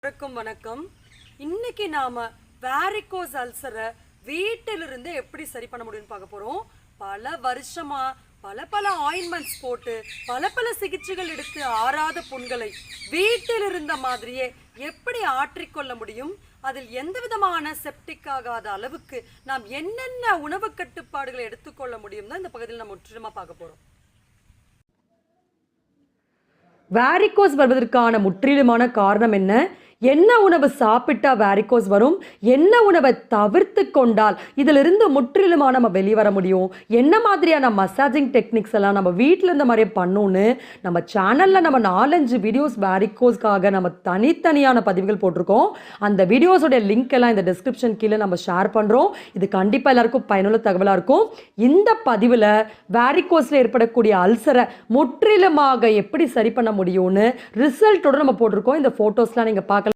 வணக்கம். இன்னைக்கு நாம வாரிகோஸ் அல்சரை வீட்டிலிருந்து எப்படி சரி பண்ண முடியும்னு பார்க்க போறோம். பல வருஷமா பல ஆயின்மெண்ட்ஸ் போட்டு பல சிகிச்சைகள் எடுத்து ஆறாத புண்களை வீட்டில் இருந்த மாதிரியே எப்படி ஆற்றிக்கொள்ள முடியும், அதில் எந்த விதமான செப்டிக் ஆகாத அளவுக்கு நாம் என்னென்ன உணவு கட்டுப்பாடுகளை எடுத்துக்கொள்ள முடியும் தான் இந்த பகுதியில் நம்ம முற்றிலுமா பார்க்க போறோம். வாரிகோஸ் வருவதற்கான முற்றிலுமான காரணம் என்ன உணவு சாப்பிட்டா வாரிகோஸ் வரும், என்ன உணவை தவிர்த்து கொண்டால் இதிலிருந்து முற்றிலுமா நம்ம வெளியே வர முடியும், என்ன மாதிரியான மசாஜிங் டெக்னிக்ஸ் எல்லாம் நம்ம வீட்டில் இருந்த மாதிரியே பண்ணணும்னு நம்ம சேனலில் நம்ம 4-5 வீடியோஸ் வாரிகோஸ்க்காக நம்ம தனித்தனியான பதிவுகள் போட்டிருக்கோம். அந்த வீடியோஸோடைய லிங்க் எல்லாம் இந்த டிஸ்கிரிப்ஷன் கீழே நம்ம ஷேர் பண்ணுறோம். இது கண்டிப்பாக எல்லாருக்கும் பயனுள்ள தகவலாக இருக்கும். இந்த பதிவில் வாரிகோஸில் ஏற்படக்கூடிய அல்சரை முற்றிலுமாக எப்படி சரி பண்ண முடியும்னு ரிசல்ட்டோடு நம்ம போட்டிருக்கோம். இந்த ஃபோட்டோஸ்லாம் நீங்கள் பார்க்கலாம்.